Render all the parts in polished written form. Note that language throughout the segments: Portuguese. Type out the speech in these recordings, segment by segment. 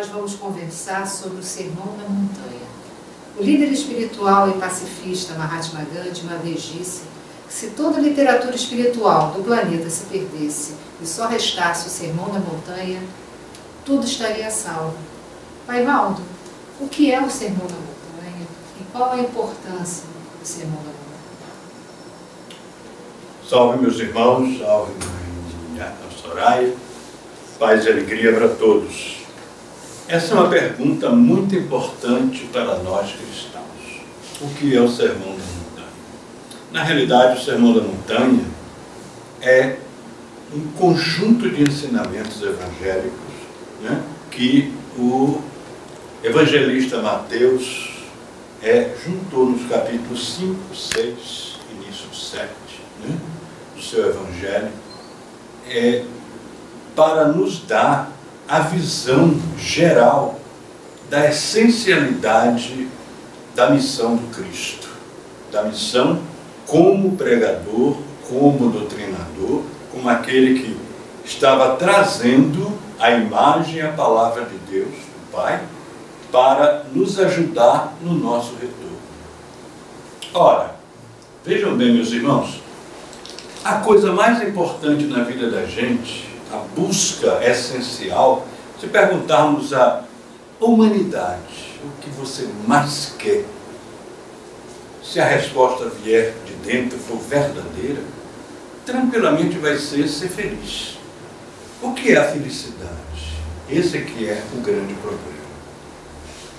nós vamos conversar sobre o Sermão da Montanha. O líder espiritual e pacifista Mahatma Gandhi uma vez disse que se toda a literatura espiritual do planeta se perdesse e só restasse o Sermão da Montanha, tudo estaria salvo. Pai Valdo, o que é o Sermão da Montanha e qual a importância do Sermão da Montanha? Salve, meus irmãos, salve, mãe Soraya, paz e alegria para todos. Essa é uma pergunta muito importante para nós cristãos. O que é o Sermão da Montanha? Na realidade, o Sermão da Montanha é um conjunto de ensinamentos evangélicos, né, que o evangelista Mateus juntou nos capítulos 5, 6, início 7, né, do seu evangelho, para nos dar a visão geral da essencialidade da missão do Cristo, da missão como pregador, como doutrinador, como aquele que estava trazendo a imagem e a palavra de Deus, do Pai, para nos ajudar no nosso retorno. Ora, vejam bem, meus irmãos, a coisa mais importante na vida da gente, a busca essencial, se perguntarmos à humanidade o que você mais quer, se a resposta vier de dentro, for verdadeira, tranquilamente vai ser feliz. O que é a felicidade? Esse aqui é o grande problema.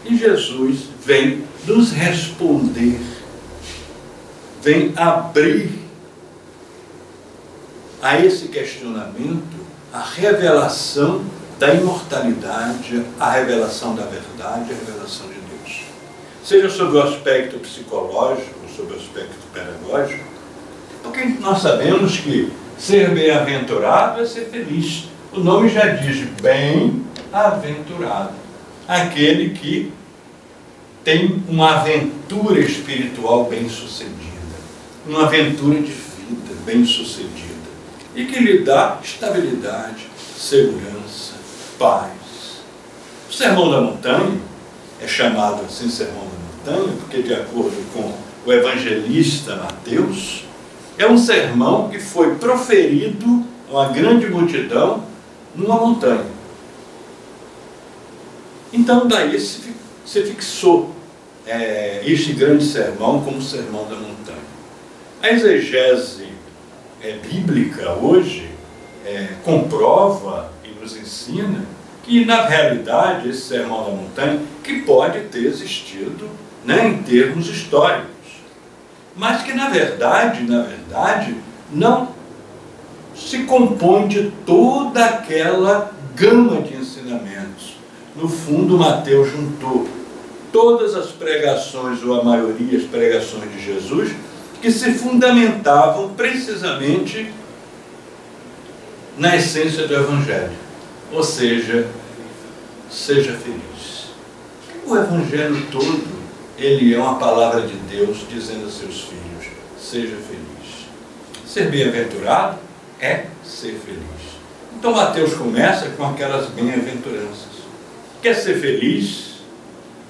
E Jesus vem nos responder, vem abrir a esse questionamento a revelação da imortalidade, a revelação da verdade, a revelação de Deus. Seja sobre o aspecto psicológico, sobre o aspecto pedagógico, porque nós sabemos que ser bem-aventurado é ser feliz. O nome já diz bem-aventurado, aquele que tem uma aventura espiritual bem-sucedida, uma aventura de vida bem-sucedida, e que lhe dá estabilidade, segurança, paz. O Sermão da Montanha é chamado assim Sermão da Montanha, porque, de acordo com o evangelista Mateus, é um sermão que foi proferido a uma grande multidão numa montanha. Então, daí se fixou este grande sermão como Sermão da Montanha. A exegese bíblica hoje comprova e nos ensina que, na realidade, esse Sermão da Montanha, que pode ter existido, né, em termos históricos, mas que, na verdade, não se compõe de toda aquela gama de ensinamentos. No fundo, Mateus juntou todas as pregações, ou a maioria, as pregações de Jesus, que se fundamentavam precisamente na essência do Evangelho. Ou seja, seja feliz. O Evangelho todo, ele é uma palavra de Deus dizendo a seus filhos, seja feliz. Ser bem-aventurado é ser feliz. Então Mateus começa com aquelas bem-aventuranças. Quer ser feliz?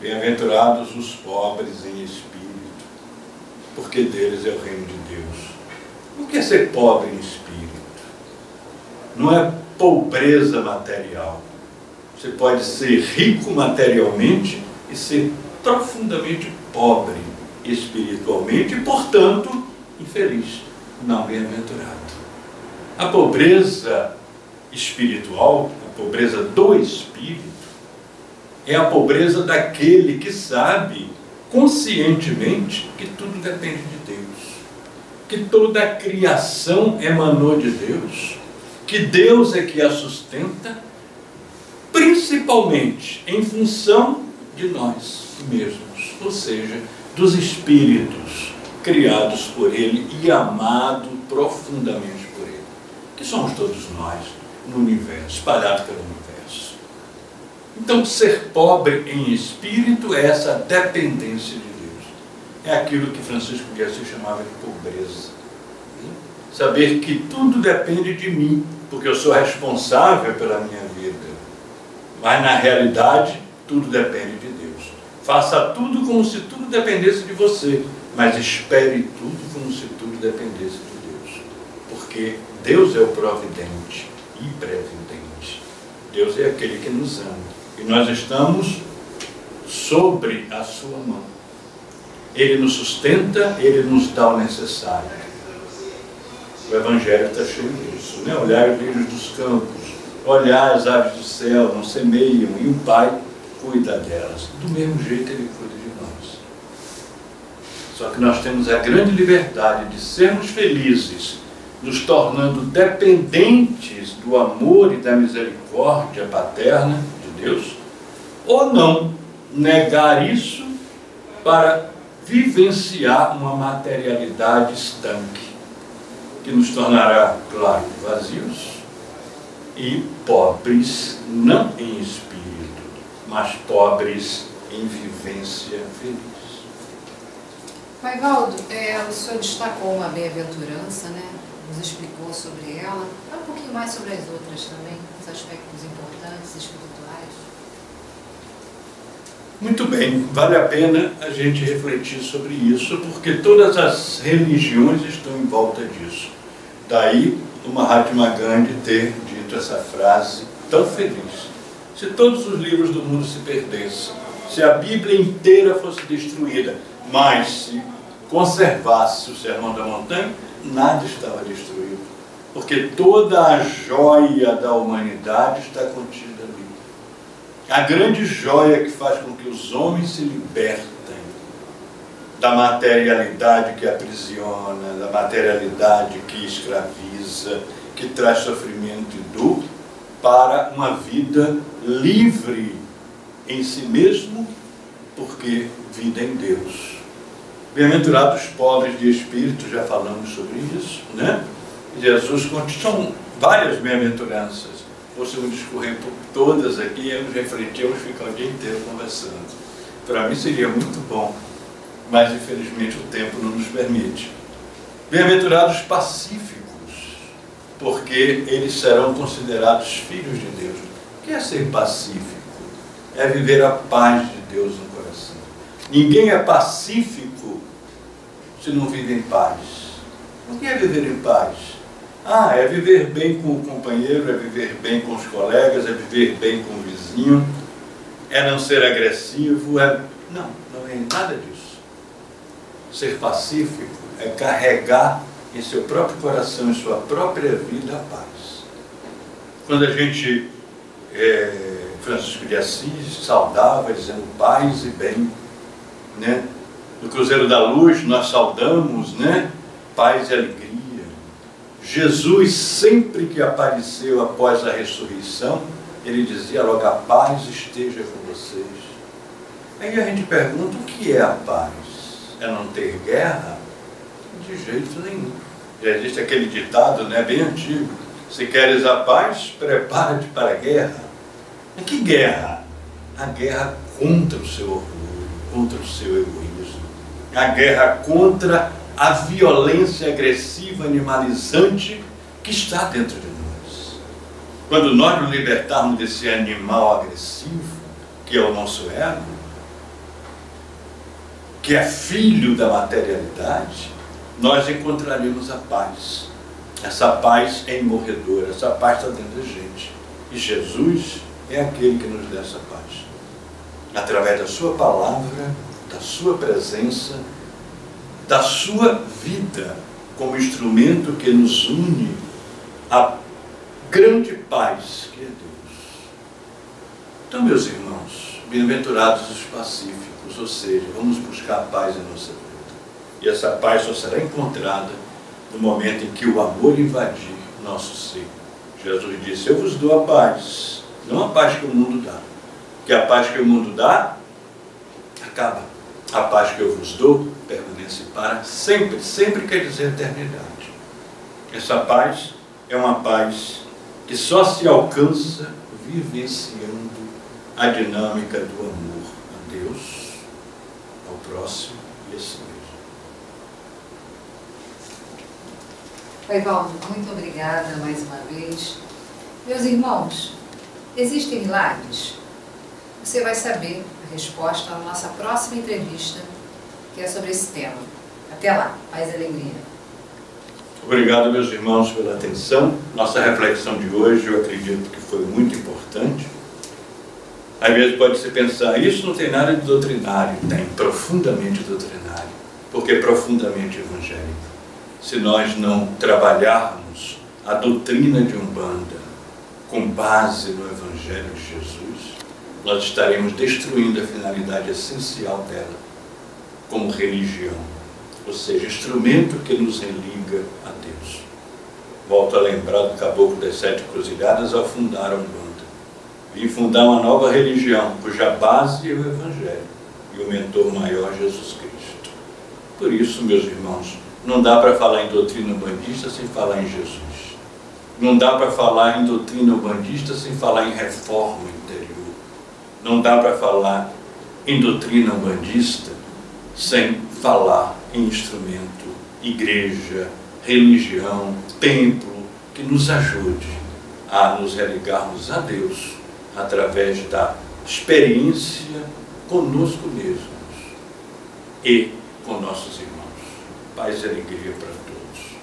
Bem-aventurados os pobres em espírito, porque deles é o reino de Deus. O que é ser pobre em espírito? Não é pobreza material. Você pode ser rico materialmente e ser profundamente pobre espiritualmente e, portanto, infeliz, não bem-aventurado. A pobreza espiritual, a pobreza do espírito, é a pobreza daquele que sabe conscientemente que tudo depende de Deus, que toda a criação emanou de Deus, que Deus é que a sustenta, principalmente em função de nós mesmos, ou seja, dos espíritos criados por Ele e amados profundamente por Ele, que somos todos nós no universo, espalhados pelo universo. Então, ser pobre em espírito é essa dependência de Deus. É aquilo que Francisco de Assis chamava de pobreza. Saber que tudo depende de mim, porque eu sou responsável pela minha vida. Mas na realidade, tudo depende de Deus. Faça tudo como se tudo dependesse de você, mas espere tudo como se tudo dependesse de Deus. Porque Deus é o providente e previdente. Deus é aquele que nos ama. E nós estamos sobre a sua mão. Ele nos sustenta, Ele nos dá o necessário. O Evangelho está cheio disso, né? Olhar os lírios dos campos, olhar as aves do céu, não semeiam, e o Pai cuida delas. Do mesmo jeito Ele cuida de nós. Só que nós temos a grande liberdade de sermos felizes, nos tornando dependentes do amor e da misericórdia paterna de Deus, ou não negar isso para vivenciar uma materialidade estanque, que nos tornará, claro, vazios e pobres, não em espírito, mas pobres em vivência feliz. Pai Valdo, o senhor destacou uma bem-aventurança, né? Nos explicou sobre ela. Fala um pouquinho mais sobre as outras também, os aspectos importantes, espirituais. Muito bem, vale a pena a gente refletir sobre isso, porque todas as religiões estão em volta disso. Daí o Mahatma Gandhi ter dito essa frase tão feliz. Se todos os livros do mundo se perdessem, se a Bíblia inteira fosse destruída, mas se conservasse o Sermão da Montanha, nada estava destruído, porque toda a joia da humanidade está contida ali. A grande joia que faz com que os homens se libertem da materialidade que aprisiona, da materialidade que escraviza, que traz sofrimento e dor, para uma vida livre em si mesmo, porque vida em Deus. Bem-aventurados os pobres de espírito, já falamos sobre isso, né? Jesus são várias bem-aventuranças. Posso discorrer por todas aqui, vamos refletir, vamos ficar o dia inteiro conversando. Para mim seria muito bom, mas infelizmente o tempo não nos permite. Bem-aventurados pacíficos, porque eles serão considerados filhos de Deus. O que é ser pacífico? É viver a paz de Deus no coração. Ninguém é pacífico se não vive em paz. O que é viver em paz? É viver bem com o companheiro, é viver bem com os colegas, é viver bem com o vizinho, é não ser agressivo, Não, não é nada disso. Ser pacífico é carregar em seu próprio coração, em sua própria vida, a paz. Quando a gente, Francisco de Assis, saudava, dizendo paz e bem, né? No Cruzeiro da Luz nós saudamos, né? Paz e alegria. Jesus, sempre que apareceu após a ressurreição, ele dizia logo, a paz esteja com vocês. Aí a gente pergunta, o que é a paz? É não ter guerra? De jeito nenhum. Já existe aquele ditado, né, bem antigo, se queres a paz, prepara-te para a guerra. Mas que guerra? A guerra contra o seu orgulho, contra o seu egoísmo. A guerra contra a violência agressiva, animalizante que está dentro de nós. Quando nós nos libertarmos desse animal agressivo, que é o nosso ego, que é filho da materialidade, nós encontraremos a paz. Essa paz é imorredora, essa paz está dentro da gente. E Jesus é aquele que nos dá essa paz. Através da sua palavra, da sua presença, da sua vida, como instrumento que nos une à grande paz que é Deus. Então, meus irmãos, bem-aventurados os pacíficos, ou seja, vamos buscar a paz em nossa vida. E essa paz só será encontrada no momento em que o amor invadir nosso ser. Jesus disse, eu vos dou a paz, não a paz que o mundo dá. Porque a paz que o mundo dá, acaba. A paz que eu vos dou, permanece para sempre. Sempre quer dizer eternidade. Essa paz é uma paz que só se alcança vivenciando a dinâmica do amor a Deus, ao próximo e a si mesmo. Pai Valdo, muito obrigada mais uma vez. Meus irmãos, Existem milagres? Você vai saber a resposta na nossa próxima entrevista, que é sobre esse tema. Até lá, paz e alegria. Obrigado, meus irmãos, pela atenção. Nossa reflexão de hoje, eu acredito que foi muito importante. Às vezes pode-se pensar, isso não tem nada de doutrinário. Tem, profundamente doutrinário, porque é profundamente evangélico. Se nós não trabalharmos a doutrina de Umbanda com base no Evangelho de Jesus, nós estaremos destruindo a finalidade essencial dela como religião, ou seja, instrumento que nos religa a Deus. Volto a lembrar do Caboclo das Sete Cruzilhadas ao fundar a Umbanda. Vim fundar uma nova religião, cuja base é o Evangelho e o mentor maior, Jesus Cristo. Por isso, meus irmãos, não dá para falar em doutrina umbandista sem falar em Jesus. Não dá para falar em doutrina umbandista sem falar em reforma interior. Não dá para falar em doutrina umbandista sem falar em instrumento, igreja, religião, templo, que nos ajude a nos religarmos a Deus através da experiência conosco mesmos e com nossos irmãos. Paz e alegria para todos.